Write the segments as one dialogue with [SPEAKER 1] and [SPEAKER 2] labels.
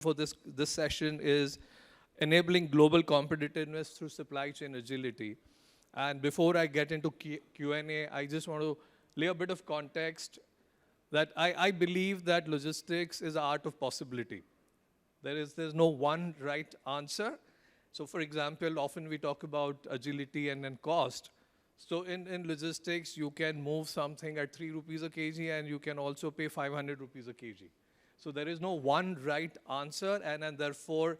[SPEAKER 1] for this session is enabling global competitiveness through supply chain agility. And before I get into Q&A, I just want to lay a bit of context that I believe that logistics is the art of possibility. There's no one right answer. So for example, often we talk about agility and then cost. So in logistics, you can move something at 3 rupees a kg and you can also pay 500 rupees a kg. So there is no one right answer, and therefore,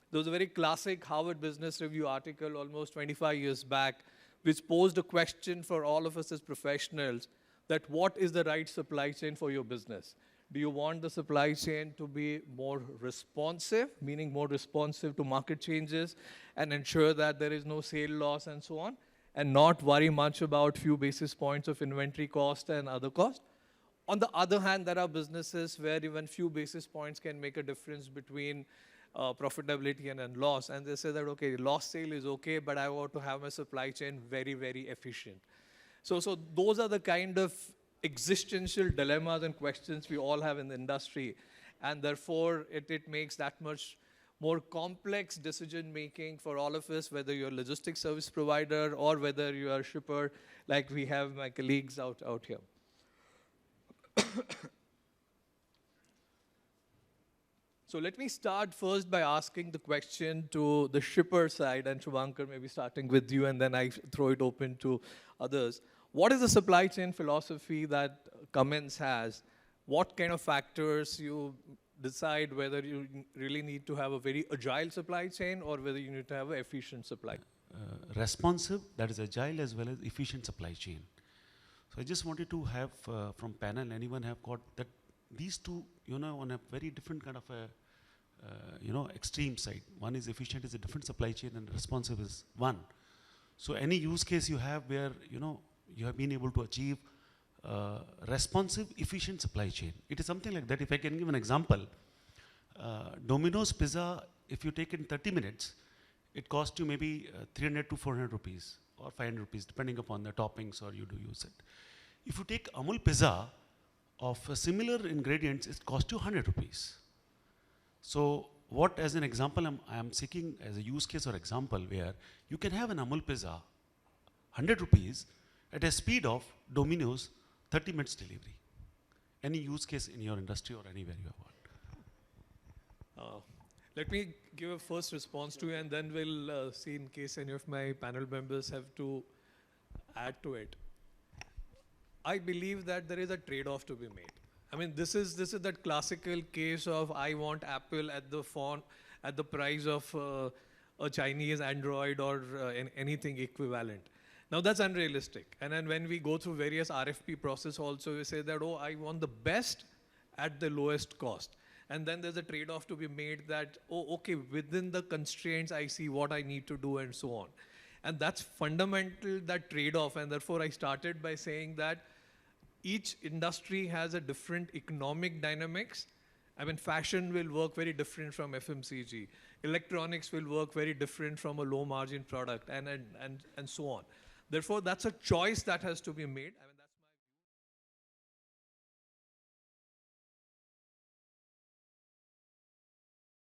[SPEAKER 1] there was a very classic Harvard Business Review article almost 25 years back, which posed a question for all of us as professionals, that what is the right supply chain for your business? Do you want the supply chain to be more responsive, meaning more responsive to market changes, and ensure that there is no sale loss and so on, and not worry much about few basis points of inventory cost and other costs? On the other hand, there are businesses where even few basis points can make a difference between profitability and loss. And they say that, okay, loss sale is okay, but I want to have my supply chain very, very efficient. So those are the kind of existential dilemmas and questions we all have in the industry. And therefore, it makes that much more complex decision-making for all of us, whether you're a logistics service provider or whether you are a shipper, like we have my colleagues out here. So let me start first by asking the question to the shipper side, and Shubhankar, maybe starting with you, and then I throw it open to others. What is the supply chain philosophy that Cummins has? What kind of factors you decide whether you really need to have a very agile supply chain or whether you need to have an efficient supply?
[SPEAKER 2] Responsive, that is agile, as well as efficient supply chain. So I just wanted to have from panel, anyone have got that these two, on a very different kind of a, extreme side. One is efficient is a different supply chain, and responsive is one. So any use case you have where, you have been able to achieve responsive, efficient supply chain. It is something like that. If I can give an example, Domino's pizza, if you take in 30 minutes, it costs you maybe 300 to 400 rupees or 500 rupees, depending upon the toppings or you do use it. If you take Amul pizza of similar ingredients, it costs you 100 rupees. So what, as an example, I am seeking as a use case or example where you can have an Amul pizza, 100 rupees, at a speed of Domino's 30 minutes delivery. Any use case in your industry or anywhere you have got?
[SPEAKER 1] Let me give a first response to you, and then we'll see in case any of my panel members have to add to it. I believe that there is a trade-off to be made. I mean, this is that classical case of I want Apple at the price of a Chinese Android or anything equivalent. Now that's unrealistic. And then when we go through various RFP process also, we say that, oh, I want the best at the lowest cost. And then there's a trade-off to be made that, oh, okay, within the constraints, I see what I need to do and so on. And that's fundamental, that trade-off. And therefore, I started by saying that each industry has a different economic dynamics. I mean, fashion will work very different from FMCG. Electronics will work very different from a low-margin product, and so on. Therefore, that's a choice that has to be made.